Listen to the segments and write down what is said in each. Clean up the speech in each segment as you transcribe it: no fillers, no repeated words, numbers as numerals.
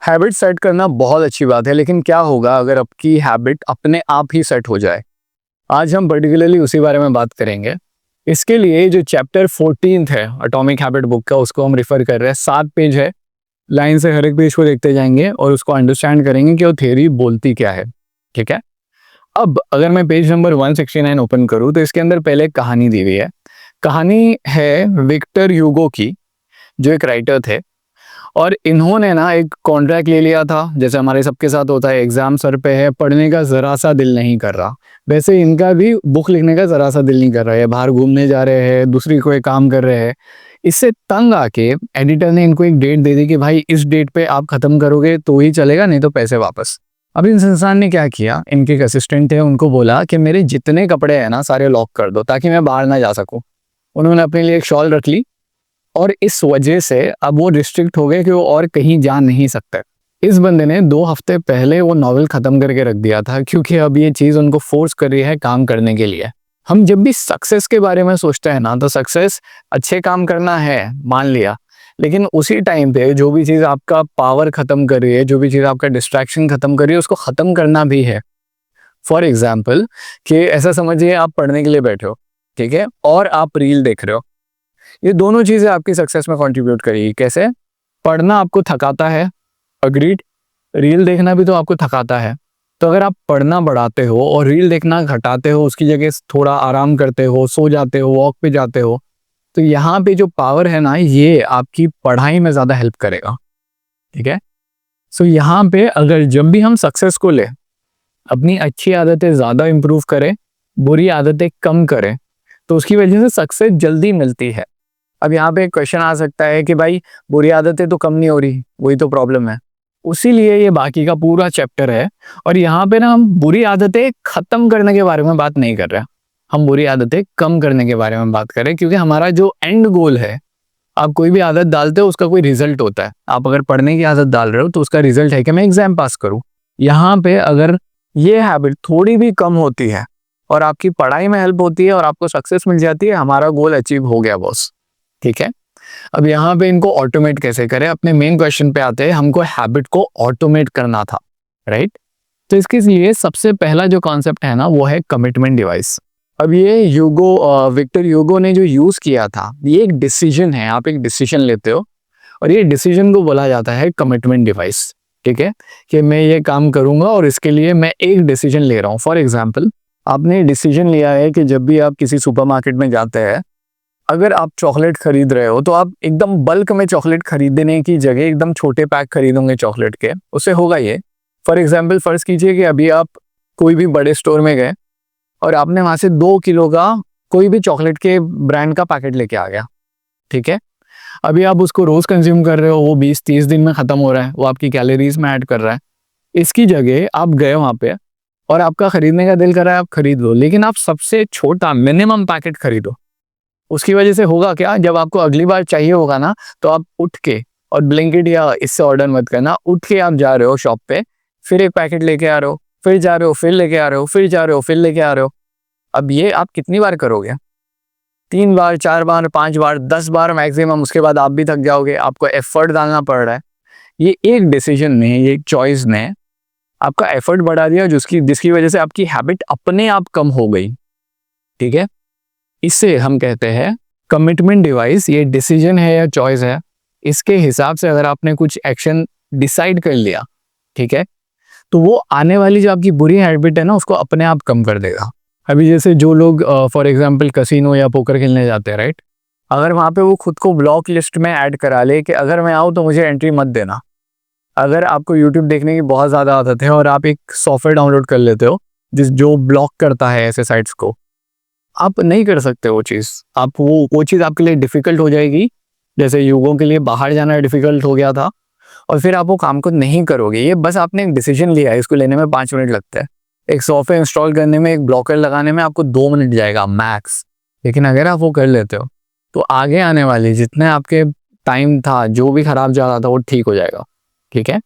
Habit set करना बहुत अच्छी बात है, लेकिन क्या होगा अगर आपकी हैबिट अपने आप ही सेट हो जाए? आज हम पर्टिकुलरली उसी बारे में बात करेंगे। इसके लिए जो चैप्टर 14th है एटॉमिक हैबिट बुक का, उसको हम रिफर कर रहे हैं। 7 पेज है, लाइन से हर एक पेज को देखते जाएंगे और उसको अंडरस्टैंड करेंगे कि वो थ्योरी बोलती क्या है। ठीक है, अब अगर मैं पेज नंबर 169 ओपन करूं तो इसके अंदर पहले एक कहानी दी हुई है। कहानी है विक्टर ह्यूगो की, जो एक राइटर थे, और इन्होंने ना एक कॉन्ट्रैक्ट ले लिया था। जैसे हमारे सबके साथ होता है, एग्जाम सर पे है, पढ़ने का जरा सा दिल नहीं कर रहा, वैसे इनका भी बुक लिखने का जरा सा दिल नहीं कर रहा है। बाहर घूमने जा रहे हैं, दूसरी कोई काम कर रहे हैं। इससे तंग आके एडिटर ने इनको एक डेट दे दी कि भाई इस डेट पे आप खत्म करोगे तो ही चलेगा, नहीं तो पैसे वापस। अब इस इंसान ने क्या किया, इनके एक असिस्टेंट थे, उनको बोला कि मेरे जितने कपड़े हैं ना सारे लॉक कर दो ताकि मैं बाहर ना जा सकूं। उन्होंने अपने लिए एक शॉल रख ली और इस वजह से अब वो रिस्ट्रिक्ट हो गए कि वो और कहीं जा नहीं सकते। इस बंदे ने 2 हफ्ते पहले वो नॉवेल खत्म करके रख दिया था, क्योंकि अब ये चीज उनको फोर्स कर रही है काम करने के लिए। हम जब भी सक्सेस के बारे में सोचते हैं ना, तो सक्सेस अच्छे काम करना है, मान लिया, लेकिन उसी टाइम पे जो भी चीज आपका पावर खत्म कर रही है, जो भी चीज आपका डिस्ट्रैक्शन खत्म कर रही है, उसको खत्म करना भी है। फॉर एग्जाम्पल कि ऐसा समझिए आप पढ़ने के लिए बैठे हो, ठीक है, और आप रील देख रहे हो। ये दोनों चीजें आपकी सक्सेस में कंट्रीब्यूट करेगी। कैसे? पढ़ना आपको थकाता है, अग्रीड। रील देखना भी तो आपको थकाता है। तो अगर आप पढ़ना बढ़ाते हो और रील देखना घटाते हो, उसकी जगह थोड़ा आराम करते हो, सो जाते हो, वॉक पे जाते हो, तो यहाँ पे जो पावर है ना, ये आपकी पढ़ाई में ज्यादा हेल्प करेगा। ठीक है, सो यहाँ पे अगर जब भी हम सक्सेस को ले, अपनी अच्छी आदतें ज्यादा इंप्रूव करें, बुरी आदतें कम करें, तो उसकी वजह से सक्सेस जल्दी मिलती है। अब यहाँ पे एक क्वेश्चन आ सकता है कि भाई बुरी आदतें तो कम नहीं हो रही, वही तो प्रॉब्लम है। उसीलिए ये बाकी का पूरा चैप्टर है। और यहाँ पे ना हम बुरी आदतें खत्म करने के बारे में बात नहीं कर रहे, हम बुरी आदतें कम करने के बारे में बात कर रहे हैं। क्योंकि हमारा जो एंड गोल है, आप कोई भी आदत डालते हो उसका कोई रिजल्ट होता है। आप अगर पढ़ने की आदत डाल रहे हो तो उसका रिजल्ट है कि मैं एग्जाम पास करूं। यहाँ पे अगर ये हैबिट थोड़ी भी कम होती है और आपकी पढ़ाई में हेल्प होती है और आपको सक्सेस मिल जाती है, हमारा गोल अचीव हो गया बॉस। ठीक है, अब यहाँ पे इनको ऑटोमेट कैसे करें, अपने मेन क्वेश्चन पे आते हैं। हमको हैबिट को ऑटोमेट करना था, राइट? तो इसके लिए सबसे पहला जो कॉन्सेप्ट है ना, वो है कमिटमेंट डिवाइस। अब ये विक्टर ह्यूगो ने जो यूज किया था, ये एक डिसीजन है। आप एक डिसीजन लेते हो और ये डिसीजन को बोला जाता है कमिटमेंट डिवाइस। ठीक है, कि मैं ये काम करूंगा और इसके लिए मैं एक डिसीजन ले रहा हूँ। फॉर एग्जाम्पल, आपने डिसीजन लिया है कि जब भी आप किसी सुपरमार्केट में जाते हैं, अगर आप चॉकलेट खरीद रहे हो तो आप एकदम बल्क में चॉकलेट खरीदने की जगह एकदम छोटे पैक खरीदोगे चॉकलेट के। उससे होगा ये, फॉर एग्जाम्पल फर्ज कीजिए कि अभी आप कोई भी बड़े स्टोर में गए और आपने वहां से 2 किलो का कोई भी चॉकलेट के ब्रांड का पैकेट लेके आ गया। ठीक है, अभी आप उसको रोज कंज्यूम कर रहे हो, वो 20-30 दिन में खत्म हो रहा है, वो आपकी कैलोरीज में ऐड कर रहा है। इसकी जगह आप गए वहां पे और आपका खरीदने का दिल कर रहा है, आप खरीद लो, लेकिन आप सबसे छोटा मिनिमम पैकेट खरीदो। उसकी वजह से होगा क्या, जब आपको अगली बार चाहिए होगा ना, तो आप उठ के, और ब्लिंकिट या इससे ऑर्डर मत करना, उठ के आप जा रहे हो शॉप पे, फिर एक पैकेट लेके आ रहे हो, फिर जा रहे हो, फिर लेके आ रहे हो, फिर जा रहे हो, फिर लेके आ रहे हो। अब ये आप कितनी बार करोगे? 3 बार, 4 बार, 5 बार, 10 बार मैक्सिमम। उसके बाद आप भी थक जाओगे, आपको एफर्ट डालना पड़ रहा है। ये एक डिसीजन ने, ये एक चॉइस ने आपका एफर्ट बढ़ा दिया, जिसकी वजह से आपकी हैबिट अपने आप कम हो गई। ठीक है, इससे हम कहते हैं कमिटमेंट डिवाइस। ये डिसीजन है या चॉइस है, इसके हिसाब से अगर आपने कुछ एक्शन डिसाइड कर लिया, ठीक है, तो वो आने वाली जो आपकी बुरी हैबिट है ना, उसको अपने आप कम कर देगा। अभी जैसे जो लोग फॉर एग्जांपल कसिनो या पोकर खेलने जाते हैं, राइट, अगर वहाँ पे वो खुद को ब्लॉक लिस्ट में ऐड करा ले कि अगर मैं आऊँ तो मुझे एंट्री मत देना। अगर आपको यूट्यूब देखने की बहुत ज़्यादा आदत है और आप एक सॉफ्टवेयर डाउनलोड कर लेते हो जो ब्लॉक करता है ऐसे साइट्स को, आप नहीं कर सकते वो चीज़। आप वो चीज़ आपके लिए डिफ़िकल्ट हो जाएगी, जैसे युगों के लिए बाहर जाना डिफ़िकल्ट हो गया था, और फिर आप वो काम को नहीं करोगे। ये बस आपने एक डिसीजन लिया है, इसको लेने में 5 मिनट लगता है। एक सॉफ्टवेयर इंस्टॉल करने में, एक ब्लॉकर लगाने में आपको 2 मिनट जाएगा मैक्स। लेकिन अगर आप वो कर लेते हो तो आगे आने वाली जितने आपके टाइम था, जो भी खराब जा रहा था, वो ठीक हो जाएगा। ठीक है,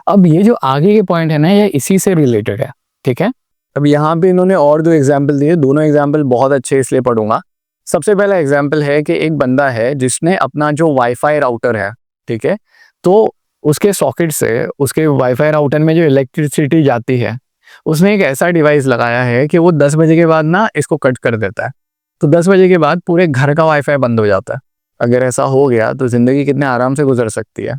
अब ये जो आगे के पॉइंट है ना, ये इसी से रिलेटेड है। ठीक है, अब यहाँ पे इन्होंने और 2 एग्जाम्पल दिए, दोनों एग्जाम्पल बहुत अच्छे, इसलिए पढ़ूंगा। सबसे पहला एग्जाम्पल है कि एक बंदा है जिसने अपना जो वाईफाई राउटर है, ठीक है, तो उसके सॉकेट से उसके वाईफाई राउटर में जो इलेक्ट्रिसिटी जाती है, उसने एक ऐसा डिवाइस लगाया है कि वो 10 बजे के बाद ना इसको कट कर देता है। तो 10 बजे के बाद पूरे घर का वाईफाई बंद हो जाता है। अगर ऐसा हो गया तो ज़िंदगी कितने आराम से गुजर सकती है।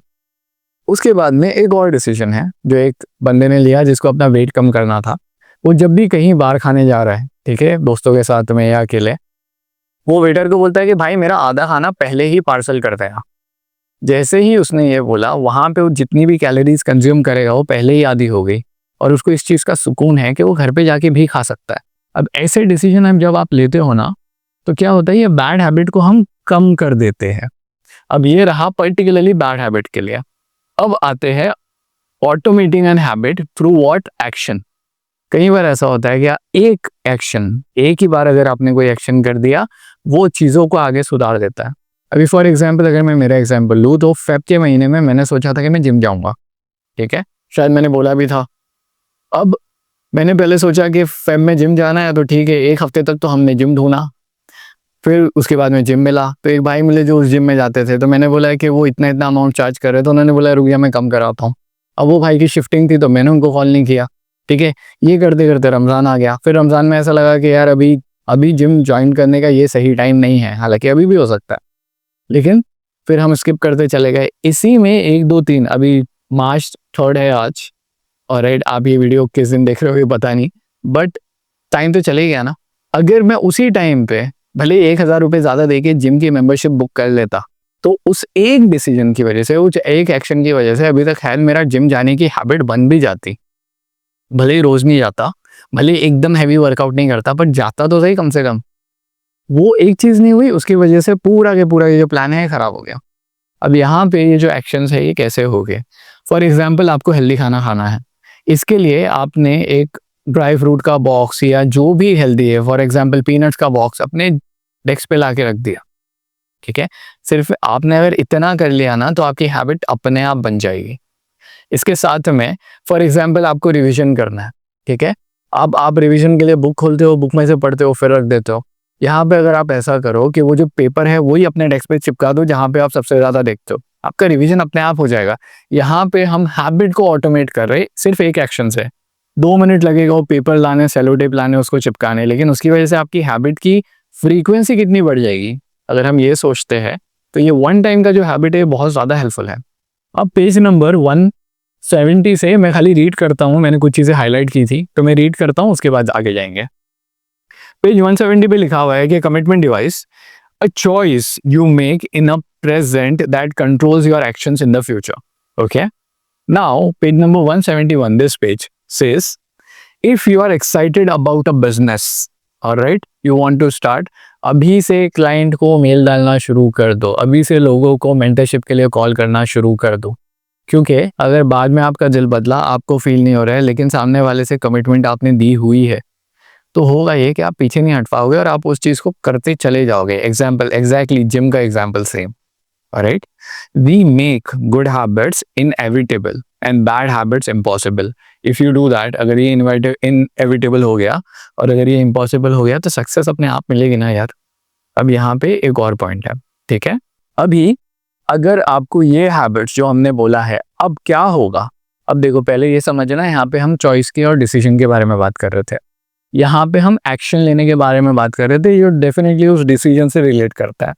उसके बाद में एक और डिसीजन है जो एक बंदे ने लिया जिसको अपना वेट कम करना था। वो जब भी कहीं बाहर खाने जा रहा है, ठीक है, दोस्तों के साथ में या अकेले, वो वेटर को बोलता है कि भाई मेरा आधा खाना पहले ही पार्सल कर देना। जैसे ही उसने ये बोला, वहाँ पे वो जितनी भी कैलोरीज कंज्यूम करेगा वो पहले ही आधी हो गई, और उसको इस चीज़ का सुकून है कि वो घर पे जाके भी खा सकता है। अब ऐसे डिसीजन हम जब आप लेते हो ना, तो क्या होता है, ये बैड हैबिट को हम कम कर देते हैं। अब ये रहा पर्टिकुलरली बैड हैबिट के लिए। अब आते हैं automating an habit through what action. कई बार ऐसा होता है कि एक एक्शन, एक ही बार अगर आपने कोई एक्शन कर दिया, वो चीज़ों को आगे सुधार देता है। अभी फॉर एग्जाम्पल अगर मैं मेरा एग्जाम्पल लूँ, तो फेब के महीने में मैंने सोचा था कि मैं जिम जाऊँगा, ठीक है, शायद मैंने बोला भी था। अब मैंने पहले सोचा कि फेब में जिम जाना है तो ठीक है, एक हफ्ते तक तो हमने जिम ढूंढा। फिर उसके बाद में जिम मिला, तो एक भाई मिले जो उस जिम में जाते थे, तो मैंने बोला कि वो इतना इतना अमाउंट चार्ज कर रहे, तो उन्होंने बोला रुपया मैं कम कराता हूँ। अब वो भाई की शिफ्टिंग थी तो मैंने उनको कॉल नहीं किया, ठीक है। ये करते करते रमज़ान आ गया। फिर रमज़ान में ऐसा लगा कि यार अभी अभी जिम ज्वाइन करने का ये सही टाइम नहीं है, हालांकि अभी भी हो सकता है, लेकिन फिर हम स्किप करते चले गए। इसी में 1 2 3 अभी मार्च 3 है आज, और राइट, आप ये वीडियो किस दिन देख रहे हो ये पता नहीं, बट टाइम तो चले गया ना। अगर मैं उसी टाइम पे भले 1,000 रुपये ज़्यादा देके जिम की मेंबरशिप बुक कर लेता, तो उस एक डिसीजन की वजह से, उस एक एक्शन की वजह से अभी तक खैर मेरा जिम जाने की हैबिट बन भी जाती। भले ही रोज़ नहीं जाता, भले एकदम हैवी वर्कआउट नहीं करता, बट जाता तो सही कम से कम। वो एक चीज़ नहीं हुई, उसकी वजह से पूरा के पूरा ये जो प्लान है ख़राब हो गया। अब यहाँ पे ये जो एक्शंस है ये कैसे हो गए। फॉर एग्जांपल आपको हेल्दी खाना खाना है, इसके लिए आपने एक ड्राई फ्रूट का बॉक्स या जो भी हेल्दी है, फॉर एग्जांपल पीनट्स का बॉक्स अपने डेस्क पे ला के रख दिया, ठीक है। सिर्फ आपने अगर इतना कर लिया ना, तो आपकी हैबिट अपने आप बन जाएगी। इसके साथ में फॉर एग्जांपल आपको रिवीजन करना है, ठीक है। अब आप रिवीजन के लिए बुक खोलते हो, बुक में से पढ़ते हो, फिर रख देते हो। यहाँ पे अगर आप ऐसा करो कि वो जो पेपर है वही अपने डेस्क पे चिपका दो जहाँ पे आप सबसे ज़्यादा देखते हो, आपका रिवीजन अपने आप हो जाएगा। यहाँ पे हम हैबिट को ऑटोमेट कर रहे सिर्फ एक एक्शन से। 2 मिनट लगेगा वो पेपर लाने, सेलो टेप लाने, उसको चिपकाने, लेकिन उसकी वजह से आपकी हैबिट की फ्रीक्वेंसी कितनी बढ़ जाएगी। अगर हम ये सोचते हैं तो ये वन टाइम का जो हैबिट है बहुत ज़्यादा हेल्पफुल है। अब पेज नंबर 170 से मैं खाली रीड करता हूँ, मैंने कुछ चीज़ें हाईलाइट की थी तो मैं रीड करता हूँ, उसके बाद आगे जाएंगे। पेज 170 पे लिखा हुआ है कि commitment device, a choice you make in a present that controls your actions in the future. Okay, now page number 171, this page says if you are excited about a business, alright, you want to start, अभी से client को mail डालना शुरू कर दो, अभी से लोगों को मेंटरशिप के लिए कॉल करना शुरू कर दो। क्योंकि अगर बाद में आपका दिल बदला, आपको फील नहीं हो रहा है, लेकिन सामने वाले से कमिटमेंट आपने दी हुई है, तो होगा ये कि आप पीछे नहीं हट पाओगे और आप उस चीज़ को करते चले जाओगे। एग्जाम्पल एग्जैक्टली जिम का example same, right. We make good habits inevitable and bad habits impossible. If you do that, अगर ये इनएविटेबल हो गया और अगर ये इम्पॉसिबल हो गया तो सक्सेस अपने आप मिलेगी ना यार। अब यहाँ पे एक और पॉइंट है, ठीक है। अभी अगर आपको ये हैबिट्स जो हमने बोला है, अब क्या होगा। अब देखो, पहले ये समझना, यहाँ पे हम चॉइस के और डिसीजन के बारे में बात कर रहे थे, यहाँ पे हम एक्शन लेने के बारे में बात कर रहे थे, जो डेफिनेटली उस डिसीजन से रिलेट करता है।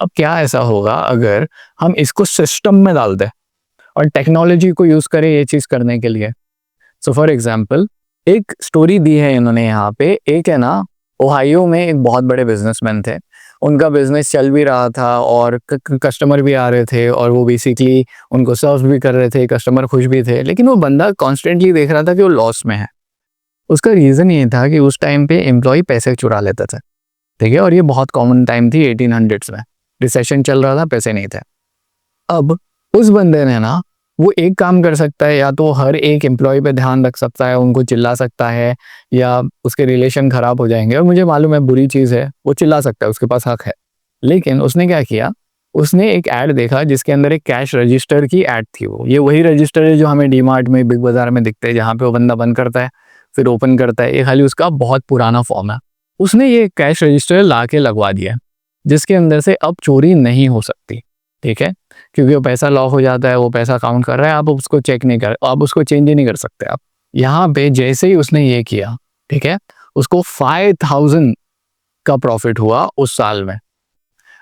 अब क्या ऐसा होगा अगर हम इसको सिस्टम में डाल दें और टेक्नोलॉजी को यूज़ करें ये चीज़ करने के लिए। सो फॉर एग्जांपल एक स्टोरी दी है इन्होंने यहाँ पे, एक है ना, ओहायो में एक बहुत बड़े बिजनेसमैन थे, उनका बिजनेस चल भी रहा था और कस्टमर भी आ रहे थे और वो बेसिकली उनको सर्व भी कर रहे थे, कस्टमर खुश भी थे, लेकिन वो बंदा कॉन्स्टेंटली देख रहा था कि वो लॉस में है। उसका रीज़न ये था कि उस टाइम पे एम्प्लॉय पैसे चुरा लेते थे, ठीक है, और ये बहुत कॉमन टाइम थी 1800s में, रिसेशन चल रहा था, पैसे नहीं थे। अब उस बंदे ने ना, वो एक काम कर सकता है, या तो हर एक एम्प्लॉय पे ध्यान रख सकता है, उनको चिल्ला सकता है, या उसके रिलेशन खराब हो जाएंगे, और मुझे मालूम है बुरी चीज़ है, वो चिल्ला सकता है, उसके पास हक है। लेकिन उसने क्या किया, उसने एक ऐड देखा जिसके अंदर एक कैश रजिस्टर की ऐड थी। वो ये वही रजिस्टर है जो हमें डीमार्ट में, बिग बाजार में दिखते हैं, जहाँ पे वो बंदा बंद करता है फिर ओपन करता है, ये खाली उसका बहुत पुराना फॉर्म है। उसने ये कैश रजिस्टर ला के लगवा दिया जिसके अंदर से अब चोरी नहीं हो सकती, ठीक है। क्योंकि वो पैसा लॉक हो जाता है, वो पैसा काउंट कर रहा है, आप उसको चेक नहीं कर, आप उसको चेंज ही नहीं कर सकते आप। यहाँ पे जैसे ही उसने ये किया, ठीक है, उसको 5000 का प्रॉफिट हुआ उस साल में।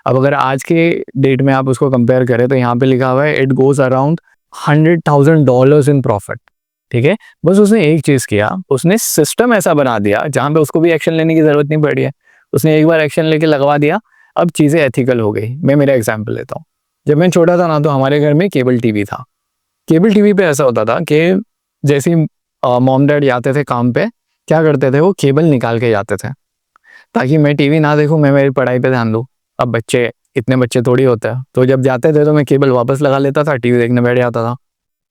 अब अगर आज के डेट में आप उसको कंपेयर करें तो यहाँ पे लिखा हुआ है it goes around $100,000 in profit, ठीक है। बस उसने एक चीज किया, उसने सिस्टम ऐसा बना दिया जहाँ पे उसको भी एक्शन लेने की जरूरत नहीं पड़ी है, उसने एक बार एक्शन लेके लगवा दिया, अब चीजें एथिकल हो गई। मैं मेरा एग्जाम्पल लेता हूँ। जब मैं छोटा था ना तो हमारे घर में केबल टीवी था। केबल टीवी पे ऐसा होता था कि जैसे ही मॉम डैड जाते थे काम पे, क्या करते थे, वो केबल निकाल के जाते थे ताकि मैं टीवी ना देखूं, मैं मेरी पढ़ाई पे ध्यान दूं। अब बच्चे, इतने बच्चे थोड़ी होते हैं, तो जब जाते थे तो मैं केबल वापस लगा लेता था, टीवी देखने बैठ जाता था।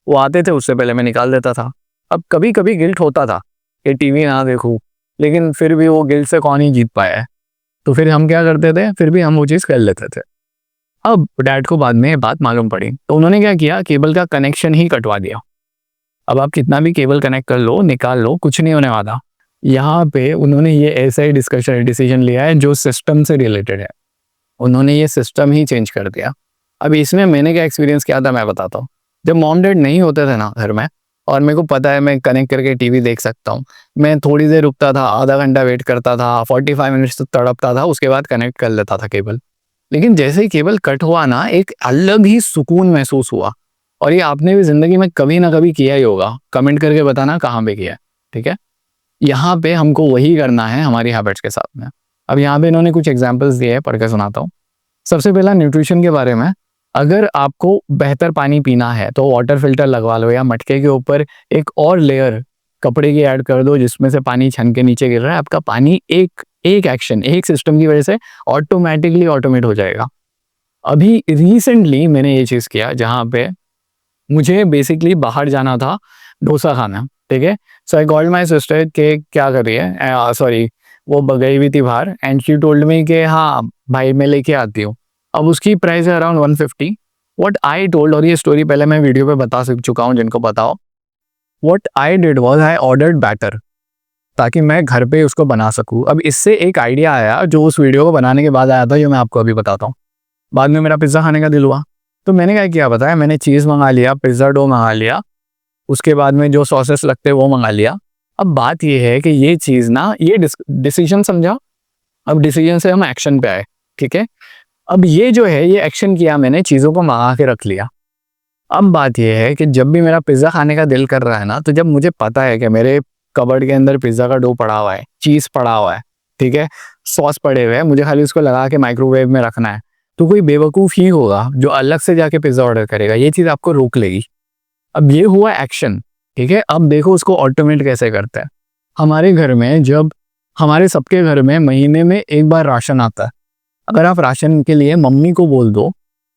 वो आते थे उससे पहले मैं निकाल देता था। अब कभी कभी गिल्ट होता था कि टीवी ना देखूं, लेकिन फिर भी वो गिल्ट से कौन ही जीत पाया है, तो फिर हम क्या करते थे, फिर भी हम वो चीज़ कर लेते थे। अब डैड को बाद में ये बात मालूम पड़ी तो उन्होंने क्या किया, केबल का कनेक्शन ही कटवा दिया। अब आप कितना भी केबल कनेक्ट कर लो, निकाल लो, कुछ नहीं होने वाला। यहाँ पे उन्होंने ये ऐसा ही डिसीजन लिया है जो सिस्टम से रिलेटेड है, उन्होंने ये सिस्टम ही चेंज कर दिया। अब इसमें मैंने क्या एक्सपीरियंस किया था मैं बताता हूँ। जब मॉम डैड नहीं होते थे ना घर में, और मेरे को पता है मैं कनेक्ट करके टीवी देख सकता हूँ, मैं थोड़ी देर रुकता था, आधा घंटा वेट करता था, 45 मिनट्स तड़पता था, उसके बाद कनेक्ट कर लेता था केबल। लेकिन जैसे ही केबल कट हुआ ना, एक अलग ही सुकून महसूस हुआ। और ये आपने भी जिंदगी में कभी ना कभी किया ही होगा, कमेंट करके बताना कहाँ पे किया है, ठीक है। यहाँ पे हमको वही करना है हमारी हैबिट्स के साथ में। अब यहाँ पे इन्होंने कुछ एग्जांपल्स दिए हैं, पढ़ के सुनाता हूँ। सबसे पहला न्यूट्रिशन के बारे में, अगर आपको बेहतर पानी पीना है तो वाटर फिल्टर लगवा लो, या मटके के ऊपर एक और लेयर कपड़े की ऐड कर दो जिसमें से पानी छन के नीचे गिर रहा है, आपका पानी एक एक्शन, एक सिस्टम की वजह से ऑटोमेटिकली ऑटोमेट हो जाएगा। अभी रिसेंटली मैंने ये चीज़ किया जहाँ पे मुझे बेसिकली बाहर जाना था डोसा खाना, ठीक है। सो आई कॉल्ड माई सिस्टर के क्या कर रही है, सॉरी वो गई हुई थी बाहर, एंड शी टोल्ड मी कि हाँ भाई मैं लेके आती हूँ। अब उसकी प्राइस है अराउंड 150। व्हाट आई टोल्ड, और ये स्टोरी पहले मैं वीडियो पे बता चुका हूँ जिनको बताओ, what I did was I ordered batter ताकि मैं घर पे उसको बना सकूँ। अब इससे एक आइडिया आया जो उस वीडियो को बनाने के बाद आया था, जो मैं आपको अभी बताता हूँ। बाद में मेरा पिज़्ज़ा खाने का दिल हुआ तो मैंने क्या किया बताया, मैंने चीज़ मंगा लिया, पिज़्ज़ा डो मंगा लिया, उसके बाद में जो सॉसेस लगते हैं वो मंगा लिया। अब बात ये है कि ये चीज़ ना, ये डिसीजन समझा, अब डिसीजन से हम एक्शन पे आए, ठीक है। अब ये जो है, ये एक्शन किया मैंने, चीज़ों को मंगा के रख लिया। अब बात ये है कि जब भी मेरा पिज़्ज़ा खाने का दिल कर रहा है ना, तो जब मुझे पता है कि मेरे कबर्ड के अंदर पिज़्ज़ा का डो पड़ा हुआ है, चीज़ पड़ा हुआ है, ठीक है, सॉस पड़े हुए हैं, मुझे खाली उसको लगा के माइक्रोवेव में रखना है, तो कोई बेवकूफ़ ही होगा जो अलग से जाके पिज़्ज़ा ऑर्डर करेगा। ये चीज़ आपको रोक लेगी। अब ये हुआ एक्शन, ठीक है। अब देखो उसको ऑटोमेट कैसे करते हैं। हमारे घर में, जब हमारे सबके घर में महीने में एक बार राशन आता है, अगर आप राशन के लिए मम्मी को बोल दो,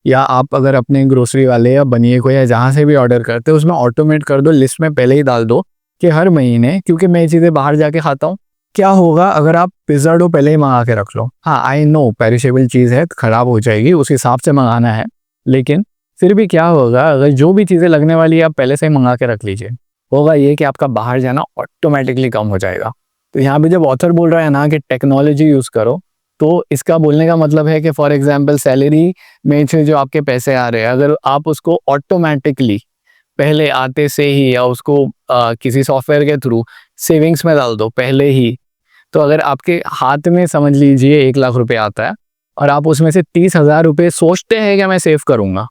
या आप अगर अपने ग्रोसरी वाले या बनिए को या जहाँ से भी ऑर्डर करते हो उसमें ऑटोमेट कर दो, लिस्ट में पहले ही डाल दो कि हर महीने, क्योंकि मैं ये चीज़ें बाहर जाके खाता हूँ, क्या होगा अगर आप पिज़्ज़ा डो पहले ही मंगा के रख लो। हाँ आई नो पेरिशेबल चीज़ है, ख़राब हो जाएगी, उस हिसाब से मंगाना है, लेकिन फिर भी क्या होगा अगर जो भी चीज़ें लगने वाली है आप पहले से ही मंगा के रख लीजिए, होगा ये कि आपका बाहर जाना ऑटोमेटिकली कम हो जाएगा। तो यहाँ पे जब ऑथर बोल रहा है ना कि टेक्नोलॉजी यूज़ करो, तो इसका बोलने का मतलब है कि फॉर एग्जांपल सैलरी में से जो आपके पैसे आ रहे हैं, अगर आप उसको ऑटोमेटिकली पहले आते से ही, या उसको किसी सॉफ्टवेयर के थ्रू सेविंग्स में डाल दो पहले ही, तो अगर आपके हाथ में समझ लीजिए 1 लाख रुपए आता है और आप उसमें से 30,000 रुपये सोचते हैं कि मैं सेव करूँगा,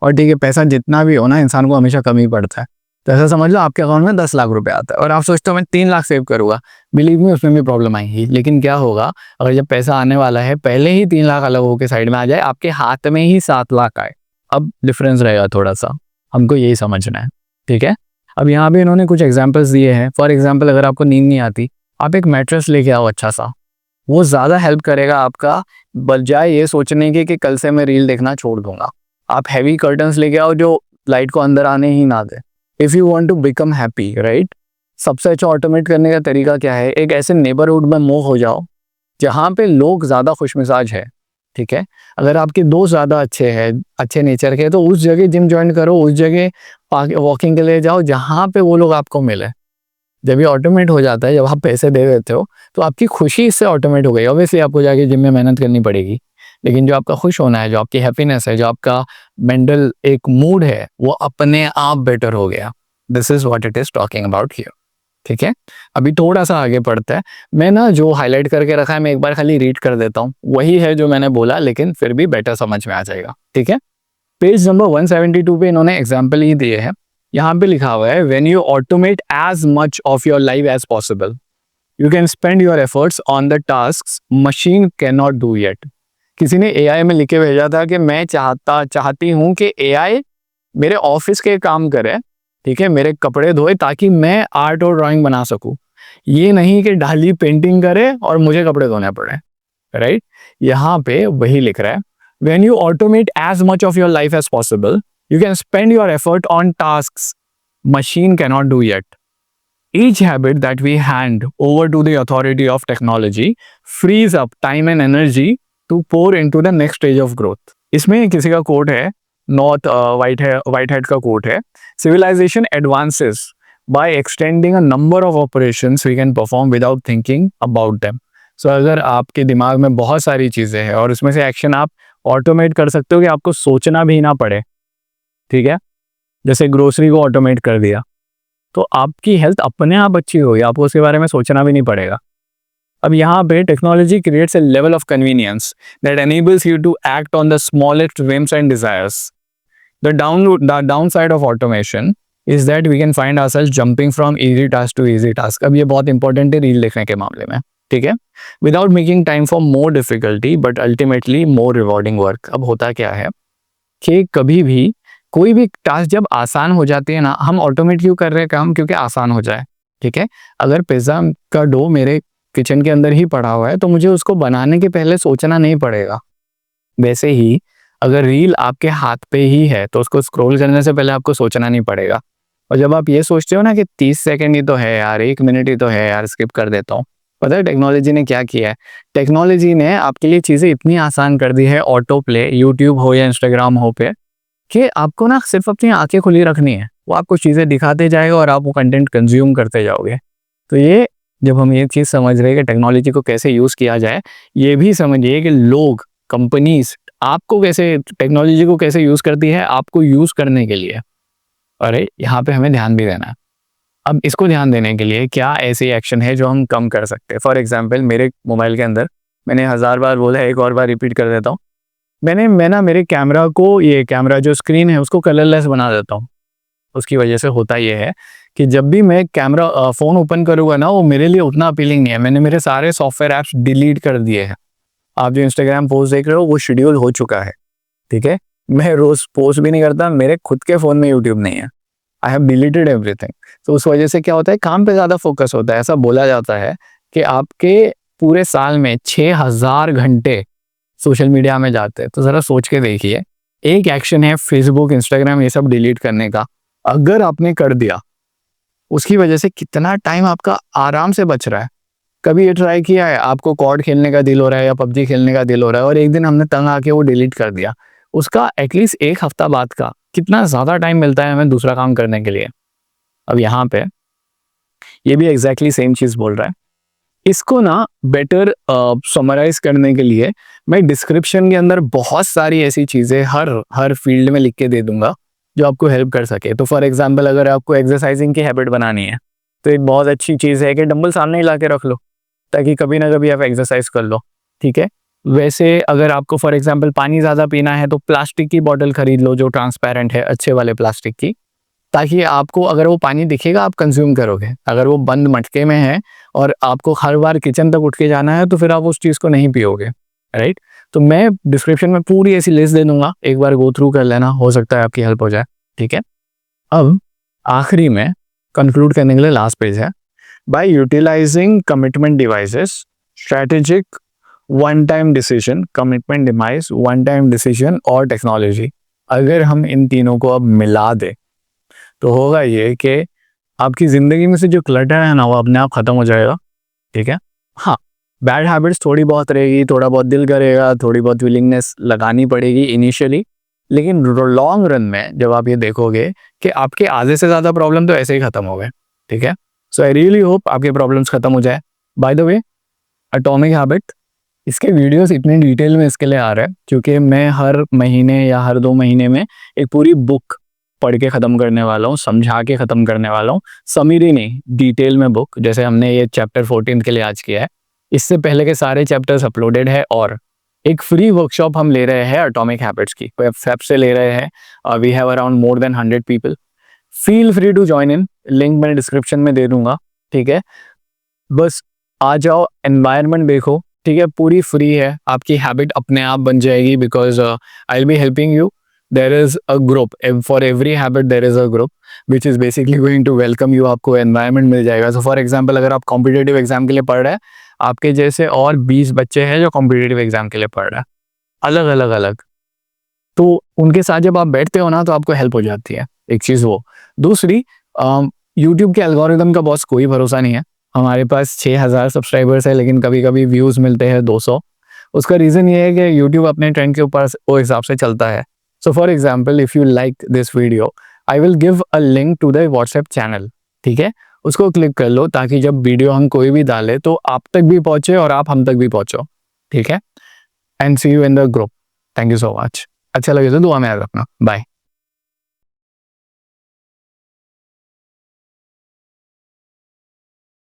और ठीक है पैसा जितना भी हो ना इंसान को हमेशा कम ही पड़ता है, तो ऐसा समझ लो आपके अकाउंट में 10 लाख रुपए आता है और आप सोचते हो मैं 3 लाख सेव करूँगा, बिलीव मी उसमें भी प्रॉब्लम आएगी। लेकिन क्या होगा अगर जब पैसा आने वाला है पहले ही 3 लाख अलग होकर साइड में आ जाए, आपके हाथ में ही 7 लाख आए, अब डिफरेंस रहेगा थोड़ा सा, हमको यही समझना है, ठीक है। अब यहाँ पे इन्होंने कुछ एग्जाम्पल्स दिए हैं। फॉर एग्जाम्पल अगर आपको नींद नहीं आती, आप एक मैट्रेस लेके आओ अच्छा सा, वो ज़्यादा हेल्प करेगा आपका, बजाय ये सोचने के कि कल से मैं रील देखना छोड़ दूंगा। आप हैवी कर्टन्स लेके आओ जो लाइट को अंदर आने ही ना दे। If you want to become happy, right, सबसे अच्छा ऑटोमेट करने का तरीका क्या है, एक ऐसे नेबरहुड में मूव हो जाओ जहाँ पे लोग ज़्यादा खुशमिजाज है, ठीक है। अगर आपके दोस्त ज़्यादा अच्छे हैं, अच्छे नेचर के, तो उस जगह जिम ज्वाइन करो, उस जगह वॉकिंग के लिए जाओ जहाँ पे वो लोग आपको मिले। जब ये ऑटोमेट हो जाता है, जब आप पैसे दे देते हो, तो आपकी खुशी इससे ऑटोमेट हो गई। ऑब्वियसली आपको जाके जिम में मेहनत करनी पड़ेगी, लेकिन जो आपका खुश होना है, जो आपकी हैप्पीनेस है, जो आपका मेंटल एक मूड है, वो अपने आप बेटर हो गया। This is what it is talking about here. ठीक है, अभी थोड़ा सा आगे पढ़ते हैं। मैं ना जो हाईलाइट करके रखा है मैं एक बार खाली रीड कर देता हूँ, वही है जो मैंने बोला, लेकिन फिर भी बेटर समझ में आ जाएगा। ठीक है, पेज नंबर 172 पे इन्होंने एग्जाम्पल ही दिए हैं। यहाँ पे लिखा हुआ है, when you automate as much of your life as possible you can spend your efforts on the task machine can not do yet. किसी ने एआई में लिख के भेजा था कि मैं चाहती हूँ कि एआई मेरे ऑफिस के काम करे, ठीक है, मेरे कपड़े धोए, ताकि मैं आर्ट और ड्राइंग बना सकूं। ये नहीं कि डाली पेंटिंग करे और मुझे कपड़े धोने पड़े। राइट, यहाँ पे वही लिख रहा है, when you automate as much of your life as possible you can spend your effort on task machine can not do yet. Each habit that we hand over to the authority of technology frees up time and energy to pour into the next stage of growth. इसमें किसी का coat है, north white head का coat है, civilization advances by extending a number of operations we can perform without thinking about them. So अगर आपके दिमाग में बहुत सारी चीज़ें हैं और उसमें से एक्शन आप ऑटोमेट कर सकते हो कि आपको सोचना भी ना पड़े, ठीक है, जैसे ग्रोसरी को ऑटोमेट कर दिया, तो आपकी हेल्थ अपने आप अच्छी होगी, आपको उसके बारे में सोचना भी नहीं पड़ेगा। अब यहाँ पे technology creates a level of convenience that enables you to act on the smallest whims and desires. The down side of automation is that we can find ourselves jumping from easy task to easy task. अब ये बहुत important है reel लिखने के मामले में, ठीक है, without making time for more difficulty but ultimately more rewarding work. अब होता क्या है कि कभी भी कोई भी टास्क जब आसान हो जाती है ना, हम ऑटोमेट क्यों कर रहे हैं काम, क्योंकि आसान हो जाए। ठीक है, अगर पिज्ज़ा का डो मेरे किचन के अंदर ही पड़ा हुआ है तो मुझे उसको बनाने के पहले सोचना नहीं पड़ेगा। वैसे ही अगर रील आपके हाथ पे ही है तो उसको स्क्रॉल करने से पहले आपको सोचना नहीं पड़ेगा। और जब आप ये सोचते हो ना कि 30 सेकंड ही तो है यार, 1 मिनट ही तो है यार, स्किप कर देता हूँ, पता है टेक्नोलॉजी ने क्या किया है? टेक्नोलॉजी ने आपके लिए चीज़ें इतनी आसान कर दी है, ऑटो प्ले, यूट्यूब हो या इंस्टाग्राम हो पे, कि आपको ना सिर्फ अपनी आंखें खुली रखनी है, वो आपको चीज़ें दिखाते जाएगा और आप वो कंटेंट कंज्यूम करते जाओगे। तो ये जब हम ये चीज़ समझ रहे हैं कि टेक्नोलॉजी को कैसे यूज़ किया जाए, ये भी समझिए कि लोग, कंपनीज आपको कैसे, टेक्नोलॉजी को कैसे यूज़ करती है आपको यूज़ करने के लिए। अरे यहाँ पे हमें ध्यान भी देना है। अब इसको ध्यान देने के लिए क्या ऐसे एक्शन है जो हम कम कर सकते हैं। फॉर एग्जाम्पल मेरे मोबाइल के अंदर, मैंने 1000 बार बोला है, एक और बार रिपीट कर देता हूँ, मैं ना मेरे कैमरा को, ये कैमरा जो स्क्रीन है उसको कलरलेस बना देता हूँ। उसकी वजह से होता ये है कि जब भी मैं कैमरा फ़ोन ओपन करूँगा ना, वो मेरे लिए उतना अपीलिंग नहीं है। मैंने मेरे सारे सॉफ्टवेयर ऐप्स डिलीट कर दिए हैं। आप जो इंस्टाग्राम पोस्ट देख रहे हो वो शेड्यूल हो चुका है, ठीक है, मैं रोज़ पोस्ट भी नहीं करता, मेरे खुद के फ़ोन में यूट्यूब नहीं है। I have deleted everything. तो उस वजह से क्या होता है, काम पे ज़्यादा फोकस होता है। ऐसा बोला जाता है कि आपके पूरे साल में 6000 घंटे सोशल मीडिया में जाते हैं। तो ज़रा सोच के देखिए, एक एक्शन है फेसबुक, इंस्टाग्राम, ये सब डिलीट करने का, अगर आपने कर दिया, उसकी वजह से कितना टाइम आपका आराम से बच रहा है। कभी ये ट्राई किया है, आपको कॉर्ड खेलने का दिल हो रहा है या पबजी खेलने का दिल हो रहा है और एक दिन हमने तंग आके वो डिलीट कर दिया, उसका एटलीस्ट 1 हफ्ता बाद का कितना ज़्यादा टाइम मिलता है हमें दूसरा काम करने के लिए। अब यहाँ पे ये भी एग्जैक्टली सेम चीज़ बोल रहा है। इसको ना बेटर समराइज करने के लिए मैं डिस्क्रिप्शन के अंदर बहुत सारी ऐसी चीज़ें हर फील्ड में लिख के दे दूंगा जो आपको हेल्प कर सके। तो फॉर एग्जांपल अगर आपको एक्सरसाइजिंग की हैबिट बनानी है तो एक बहुत अच्छी चीज़ है कि डंबल सामने ही ला के रख लो, ताकि कभी ना कभी आप एक्सरसाइज कर लो, ठीक है। वैसे अगर आपको फॉर एग्जांपल पानी ज़्यादा पीना है तो प्लास्टिक की बॉटल खरीद लो जो ट्रांसपेरेंट है, अच्छे वाले प्लास्टिक की, ताकि आपको अगर वो पानी दिखेगा आप कंज्यूम करोगे। अगर वो बंद मटके में है और आपको हर बार किचन तक उठ के जाना है तो फिर आप उस चीज़ को नहीं पियोगे, राइट। तो मैं डिस्क्रिप्शन में पूरी ऐसी लिस्ट दे दूंगा, एक बार गो थ्रू कर लेना, हो सकता है आपकी हेल्प हो जाए, ठीक है। अब आखिरी में कंक्लूड करने के लिए लास्ट पेज है, by utilising commitment devices, strategic one time decision, commitment device, one time decision और टेक्नोलॉजी, अगर हम इन तीनों को अब मिला दें तो होगा ये कि आपकी ज़िंदगी में से जो क्लटर है ना वो अपने आप ख़त्म हो जाएगा, ठीक है। हाँ, बैड हैबिट्स थोड़ी बहुत रहेगी, थोड़ा बहुत दिल करेगा, थोड़ी बहुत विलिंगनेस लगानी पड़ेगी इनिशियली, लेकिन लॉन्ग रन में जब आप ये देखोगे कि आपके आधे से ज़्यादा प्रॉब्लम तो ऐसे ही ख़त्म हो गए, ठीक है। सो आई रियली होप आपके प्रॉब्लम्स ख़त्म हो जाए। By the way, atomic habit इसके वीडियोस इतने डिटेल में इसके लिए आ रहे हैं क्योंकि मैं हर महीने या हर 2 महीने में एक पूरी बुक पढ़ के ख़त्म करने वाला हूँ, समझा के ख़त्म करने वाला हूँ। समरी नहीं, डिटेल में बुक, जैसे हमने ये चैप्टर 14 के लिए आज किया है। इससे पहले के सारे चैप्टर्स अपलोडेड है और एक फ्री वर्कशॉप हम ले रहे हैं एटॉमिक हैबिट्स की, फेब से ले रहे हैं। We have around more than 100 people. Feel free to join in, link मैंने डिस्क्रिप्शन में दे दूंगा, ठीक है। बस आ जाओ, एनवायरनमेंट देखो, ठीक है, पूरी फ्री है, आपकी हैबिट अपने आप बन जाएगी because I will be helping you. There is a group for every habit, there is a group which is basically going to welcome you. आपको एनवायरनमेंट मिल जाएगा। सो फॉर एग्जाम्पल, अगर आप कॉम्पिटेटिव एग्जाम के लिए पढ़ रहे हैं, आपके जैसे और 20 बच्चे हैं जो कॉम्पिटेटिव एग्जाम के लिए पढ़ रहे हैं, अलग अलग अलग, तो उनके साथ जब आप बैठते हो ना तो आपको हेल्प हो जाती है। एक चीज़ वो। दूसरी, यूट्यूब के एल्गोरिदम का बॉस कोई भरोसा नहीं है। हमारे पास 6000 सब्सक्राइबर्स है लेकिन कभी कभी व्यूज़ मिलते हैं 200। उसका रीज़न ये है कि यूट्यूब अपने ट्रेंड के ऊपर वो हिसाब से चलता है। So for example, if you like this video, I will give a link to the WhatsApp channel, ठीक है। उसको क्लिक कर लो ताकि जब वीडियो हम कोई भी डालें तो आप तक भी पहुँचे और आप हम तक भी पहुँचो, ठीक है। And see you in the group. Thank you so much. अच्छा लगे तो दुआ में याद रखना। बाय।